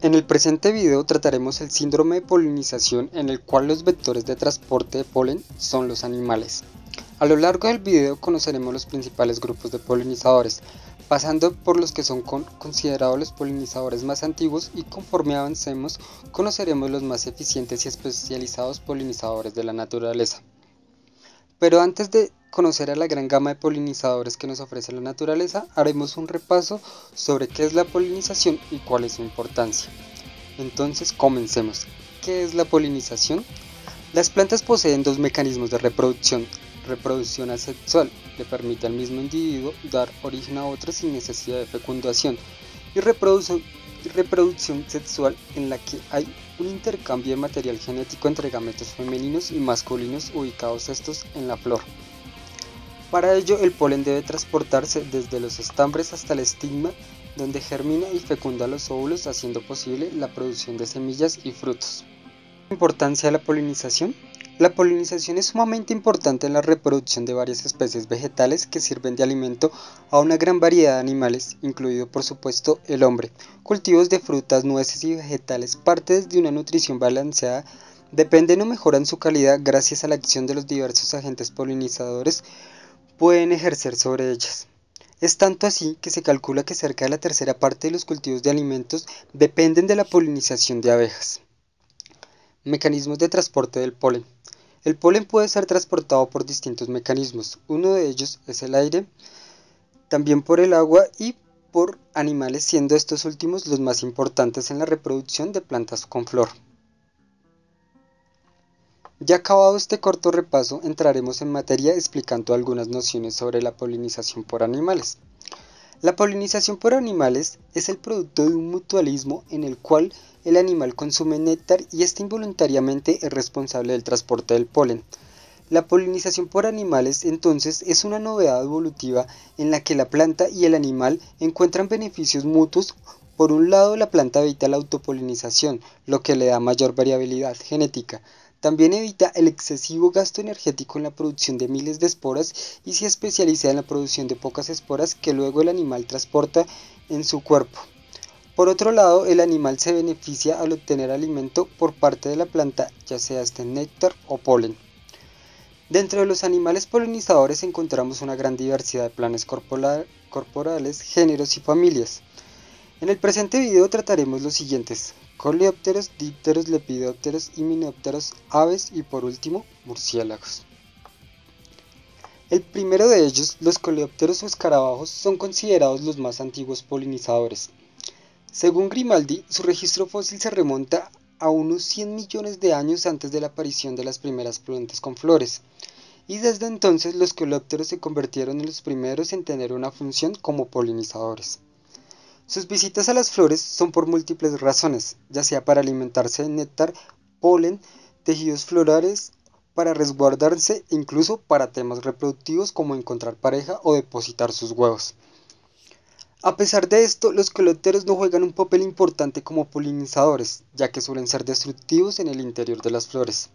En el presente video trataremos el síndrome de polinización, en el cual los vectores de transporte de polen son los animales. A lo largo del video conoceremos los principales grupos de polinizadores, pasando por los que son considerados los polinizadores más antiguos, y conforme avancemos conoceremos los más eficientes y especializados polinizadores de la naturaleza. Pero antes de conocer a la gran gama de polinizadores que nos ofrece la naturaleza, haremos un repaso sobre qué es la polinización y cuál es su importancia. Entonces comencemos. ¿Qué es la polinización? Las plantas poseen dos mecanismos de reproducción. Reproducción asexual, le permite al mismo individuo dar origen a otro sin necesidad de fecundación, y reproducción sexual, en la que hay un intercambio de material genético entre gametos femeninos y masculinos, ubicados estos en la flor. Para ello, el polen debe transportarse desde los estambres hasta el estigma, donde germina y fecunda los óvulos, haciendo posible la producción de semillas y frutos. Importancia de la polinización. La polinización es sumamente importante en la reproducción de varias especies vegetales que sirven de alimento a una gran variedad de animales, incluido por supuesto el hombre. Cultivos de frutas, nueces y vegetales, partes de una nutrición balanceada, dependen o mejoran su calidad gracias a la acción de los diversos agentes polinizadores pueden ejercer sobre ellas. Es tanto así que se calcula que cerca de la tercera parte de los cultivos de alimentos dependen de la polinización de abejas. Mecanismos de transporte del polen. El polen puede ser transportado por distintos mecanismos. Uno de ellos es el aire, también por el agua y por animales, siendo estos últimos los más importantes en la reproducción de plantas con flor. Ya acabado este corto repaso, entraremos en materia explicando algunas nociones sobre la polinización por animales. La polinización por animales es el producto de un mutualismo en el cual el animal consume néctar y éste involuntariamente es responsable del transporte del polen. La polinización por animales, entonces, es una novedad evolutiva en la que la planta y el animal encuentran beneficios mutuos. Por un lado, la planta evita la autopolinización, lo que le da mayor variabilidad genética. También evita el excesivo gasto energético en la producción de miles de esporas y se especializa en la producción de pocas esporas que luego el animal transporta en su cuerpo. Por otro lado, el animal se beneficia al obtener alimento por parte de la planta, ya sea este néctar o polen. Dentro de los animales polinizadores encontramos una gran diversidad de planes corporales, géneros y familias. En el presente video trataremos los siguientes: coleópteros, dípteros, lepidópteros, himenópteros, aves y por último, murciélagos. El primero de ellos, los coleópteros o escarabajos, son considerados los más antiguos polinizadores. Según Grimaldi, su registro fósil se remonta a unos 100 millones de años antes de la aparición de las primeras plantas con flores, y desde entonces los coleópteros se convirtieron en los primeros en tener una función como polinizadores. Sus visitas a las flores son por múltiples razones, ya sea para alimentarse de néctar, polen, tejidos florales, para resguardarse e incluso para temas reproductivos como encontrar pareja o depositar sus huevos. A pesar de esto, los coleópteros no juegan un papel importante como polinizadores, ya que suelen ser destructivos en el interior de las flores.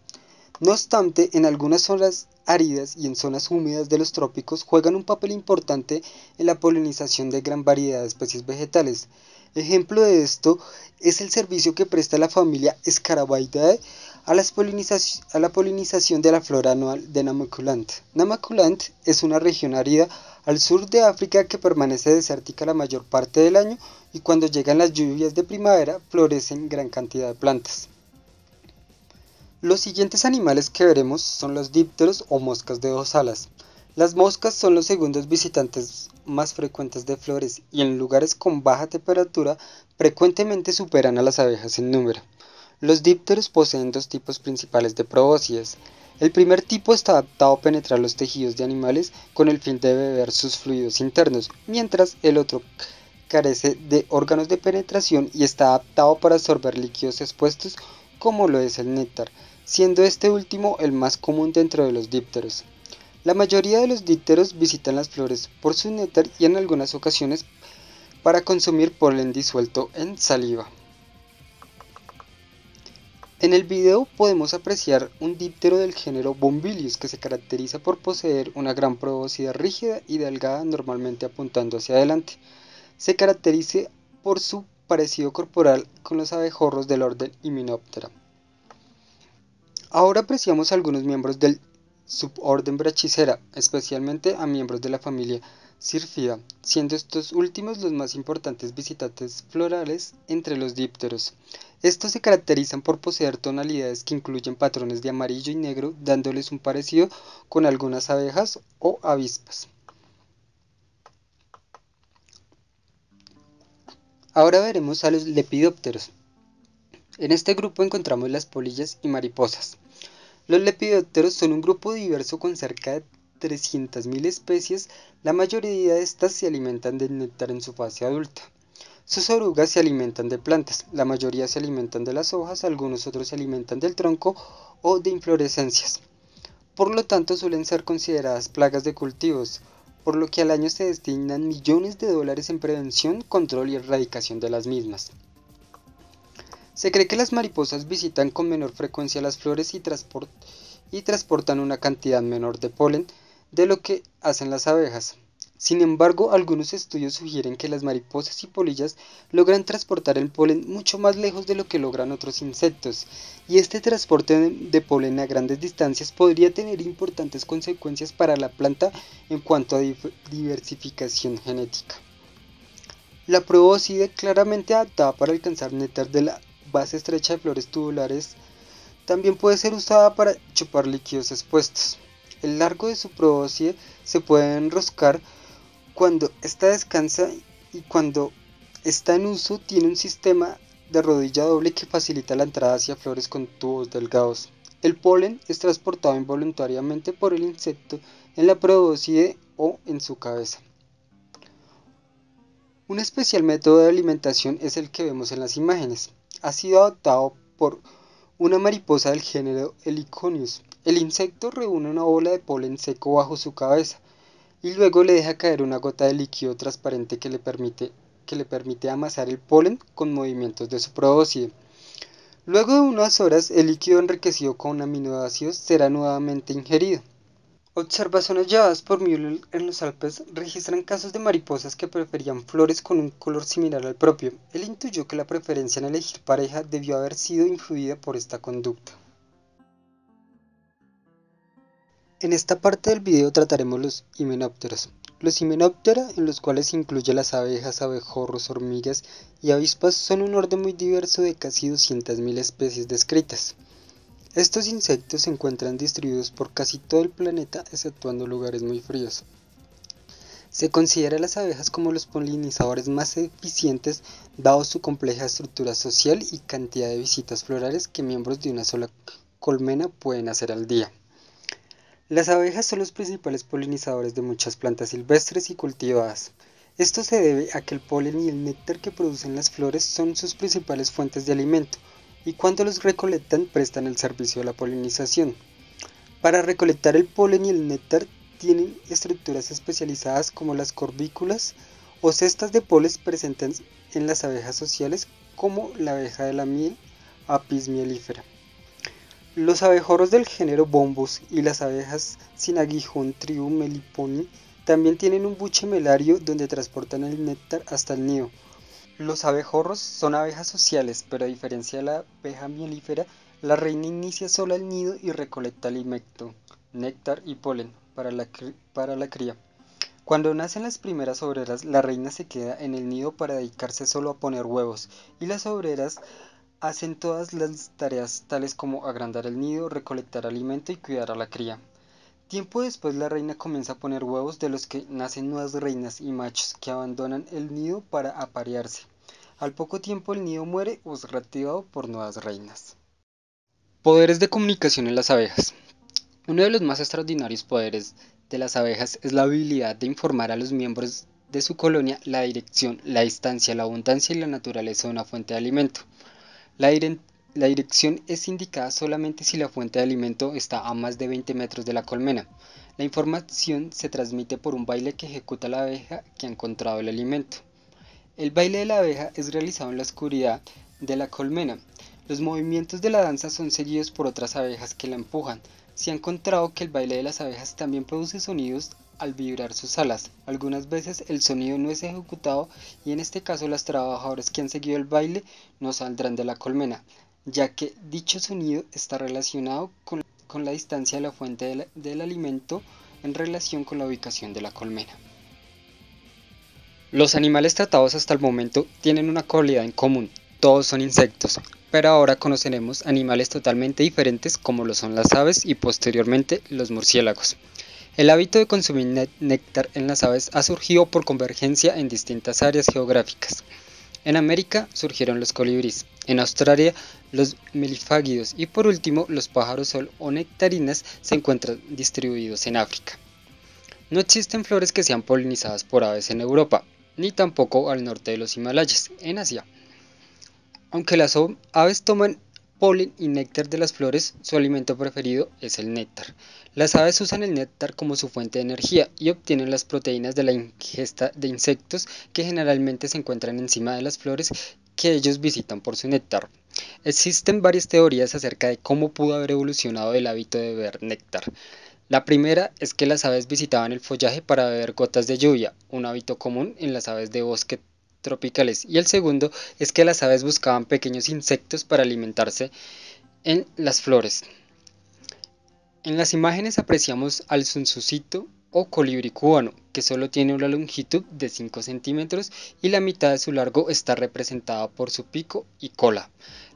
No obstante, en algunas zonas áridas y en zonas húmedas de los trópicos juegan un papel importante en la polinización de gran variedad de especies vegetales. Ejemplo de esto es el servicio que presta la familia Scarabaeidae a la polinización de la flora anual de Namaqualand. Namaqualand es una región árida al sur de África que permanece desértica la mayor parte del año, y cuando llegan las lluvias de primavera florecen gran cantidad de plantas. Los siguientes animales que veremos son los dípteros o moscas de dos alas. Las moscas son los segundos visitantes más frecuentes de flores y en lugares con baja temperatura frecuentemente superan a las abejas en número. Los dípteros poseen dos tipos principales de probóscides. El primer tipo está adaptado a penetrar los tejidos de animales con el fin de beber sus fluidos internos, mientras el otro carece de órganos de penetración y está adaptado para absorber líquidos expuestos, como lo es el néctar, siendo este último el más común dentro de los dípteros. La mayoría de los dípteros visitan las flores por su néctar y en algunas ocasiones para consumir polen disuelto en saliva. En el video podemos apreciar un díptero del género Bombylius que se caracteriza por poseer una gran probóscide rígida y delgada, normalmente apuntando hacia adelante. Se caracteriza por su parecido corporal con los abejorros del orden Hymenoptera. Ahora apreciamos algunos miembros del suborden Brachycera, especialmente a miembros de la familia Syrphida, siendo estos últimos los más importantes visitantes florales entre los dípteros. Estos se caracterizan por poseer tonalidades que incluyen patrones de amarillo y negro, dándoles un parecido con algunas abejas o avispas. Ahora veremos a los lepidópteros. En este grupo encontramos las polillas y mariposas. Los lepidópteros son un grupo diverso con cerca de 300.000 especies. La mayoría de estas se alimentan del néctar en su fase adulta. Sus orugas se alimentan de plantas, la mayoría se alimentan de las hojas, algunos otros se alimentan del tronco o de inflorescencias. Por lo tanto, suelen ser consideradas plagas de cultivos, por lo que al año se destinan millones de dólares en prevención, control y erradicación de las mismas. Se cree que las mariposas visitan con menor frecuencia las flores y transportan una cantidad menor de polen de lo que hacen las abejas. Sin embargo, algunos estudios sugieren que las mariposas y polillas logran transportar el polen mucho más lejos de lo que logran otros insectos, y este transporte de polen a grandes distancias podría tener importantes consecuencias para la planta en cuanto a diversificación genética. La probóscide, claramente adaptada para alcanzar néctar de la base estrecha de flores tubulares, también puede ser usada para chupar líquidos expuestos. El largo de su probóscide se puede enroscar cuando ésta descansa, y cuando está en uso tiene un sistema de rodilla doble que facilita la entrada hacia flores con tubos delgados. El polen es transportado involuntariamente por el insecto en la probóscide o en su cabeza. Un especial método de alimentación es el que vemos en las imágenes. Ha sido adoptado por una mariposa del género Heliconius. El insecto reúne una bola de polen seco bajo su cabeza y luego le deja caer una gota de líquido transparente que le permite amasar el polen con movimientos de su probóscide. Luego de unas horas, el líquido enriquecido con aminoácidos será nuevamente ingerido. Observaciones llevadas por Müller en los Alpes registran casos de mariposas que preferían flores con un color similar al propio. Él intuyó que la preferencia en elegir pareja debió haber sido influida por esta conducta. En esta parte del video trataremos los himenópteros. Los himenóptera, en los cuales se incluye las abejas, abejorros, hormigas y avispas, son un orden muy diverso de casi 200.000 especies descritas. Estos insectos se encuentran distribuidos por casi todo el planeta, exceptuando lugares muy fríos. Se considera a las abejas como los polinizadores más eficientes, dado su compleja estructura social y cantidad de visitas florales que miembros de una sola colmena pueden hacer al día. Las abejas son los principales polinizadores de muchas plantas silvestres y cultivadas. Esto se debe a que el polen y el néctar que producen las flores son sus principales fuentes de alimento, y cuando los recolectan prestan el servicio de la polinización. Para recolectar el polen y el néctar tienen estructuras especializadas como las corbículas o cestas de polen presentes en las abejas sociales como la abeja de la miel, Apis mellifera. Los abejorros del género Bombus y las abejas sin aguijón tribu Meliponi también tienen un buche melario donde transportan el néctar hasta el nido. Los abejorros son abejas sociales, pero a diferencia de la abeja mielífera, la reina inicia sola el nido y recolecta alimento, néctar y polen para la cría. Cuando nacen las primeras obreras, la reina se queda en el nido para dedicarse solo a poner huevos, y las obreras hacen todas las tareas tales como agrandar el nido, recolectar alimento y cuidar a la cría. Tiempo después la reina comienza a poner huevos de los que nacen nuevas reinas y machos que abandonan el nido para aparearse. Al poco tiempo el nido muere o es reactivado por nuevas reinas. Poderes de comunicación en las abejas. Uno de los más extraordinarios poderes de las abejas es la habilidad de informar a los miembros de su colonia la dirección, la distancia, la abundancia y la naturaleza de una fuente de alimento. La dirección es indicada solamente si la fuente de alimento está a más de 20 metros de la colmena. La información se transmite por un baile que ejecuta la abeja que ha encontrado el alimento. El baile de la abeja es realizado en la oscuridad de la colmena. Los movimientos de la danza son seguidos por otras abejas que la empujan. Se ha encontrado que el baile de las abejas también produce sonidos al vibrar sus alas. Algunas veces el sonido no es ejecutado y en este caso las trabajadoras que han seguido el baile no saldrán de la colmena, ya que dicho sonido está relacionado con la distancia de la fuente del alimento en relación con la ubicación de la colmena. Los animales tratados hasta el momento tienen una cualidad en común, todos son insectos, pero ahora conoceremos animales totalmente diferentes como lo son las aves y posteriormente los murciélagos. El hábito de consumir néctar en las aves ha surgido por convergencia en distintas áreas geográficas. En América surgieron los colibríes, en Australia los melifágidos y por último los pájaros sol o nectarinas se encuentran distribuidos en África. No existen flores que sean polinizadas por aves en Europa, ni tampoco al norte de los Himalayas, en Asia. Aunque las aves toman polen y néctar de las flores, su alimento preferido es el néctar. Las aves usan el néctar como su fuente de energía y obtienen las proteínas de la ingesta de insectos que generalmente se encuentran encima de las flores que ellos visitan por su néctar. Existen varias teorías acerca de cómo pudo haber evolucionado el hábito de beber néctar. La primera es que las aves visitaban el follaje para beber gotas de lluvia, un hábito común en las aves de bosque tropicales, y el segundo es que las aves buscaban pequeños insectos para alimentarse en las flores. En las imágenes apreciamos al zunzucito o colibrí cubano, que solo tiene una longitud de 5 centímetros y la mitad de su largo está representada por su pico y cola.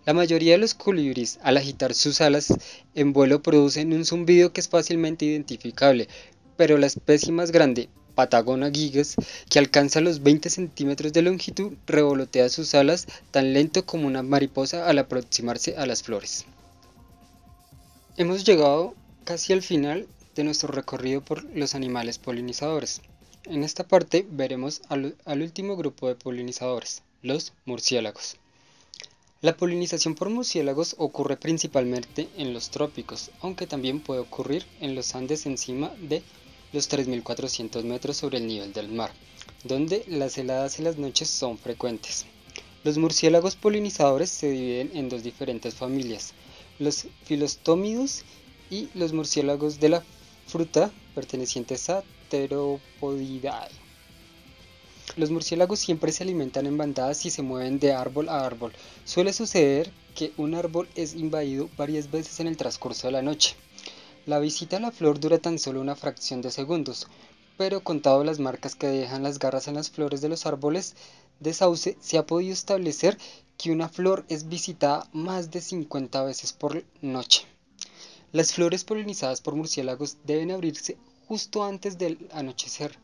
La mayoría de los colibríes, al agitar sus alas en vuelo, producen un zumbido que es fácilmente identificable, pero la especie más grande, Patagona gigas, que alcanza los 20 centímetros de longitud, revolotea sus alas tan lento como una mariposa al aproximarse a las flores. Hemos llegado casi al final de nuestro recorrido por los animales polinizadores. En esta parte veremos al último grupo de polinizadores, los murciélagos. La polinización por murciélagos ocurre principalmente en los trópicos, aunque también puede ocurrir en los Andes encima de los 3.400 metros sobre el nivel del mar, donde las heladas y las noches son frecuentes. Los murciélagos polinizadores se dividen en dos diferentes familias, los filostómidos y los murciélagos de la fruta pertenecientes a Theropodidae. Los murciélagos siempre se alimentan en bandadas y se mueven de árbol a árbol. Suele suceder que un árbol es invadido varias veces en el transcurso de la noche. La visita a la flor dura tan solo una fracción de segundos, pero contado las marcas que dejan las garras en las flores de los árboles de sauce, se ha podido establecer que una flor es visitada más de 50 veces por noche. Las flores polinizadas por murciélagos deben abrirse justo antes del anochecer,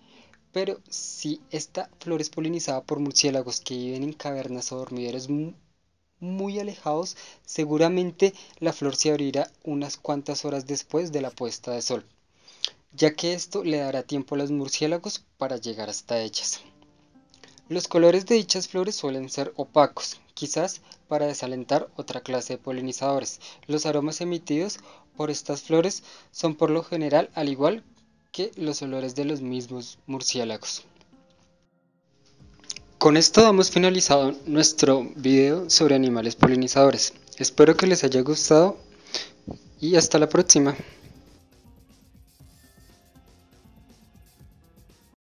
pero si esta flor es polinizada por murciélagos que viven en cavernas o dormideros muy alejados, seguramente la flor se abrirá unas cuantas horas después de la puesta de sol, ya que esto le dará tiempo a los murciélagos para llegar hasta ellas. Los colores de dichas flores suelen ser opacos, quizás para desalentar otra clase de polinizadores. Los aromas emitidos por estas flores son por lo general al igual que los olores de los mismos murciélagos. Con esto damos finalizado nuestro video sobre animales polinizadores. Espero que les haya gustado y hasta la próxima.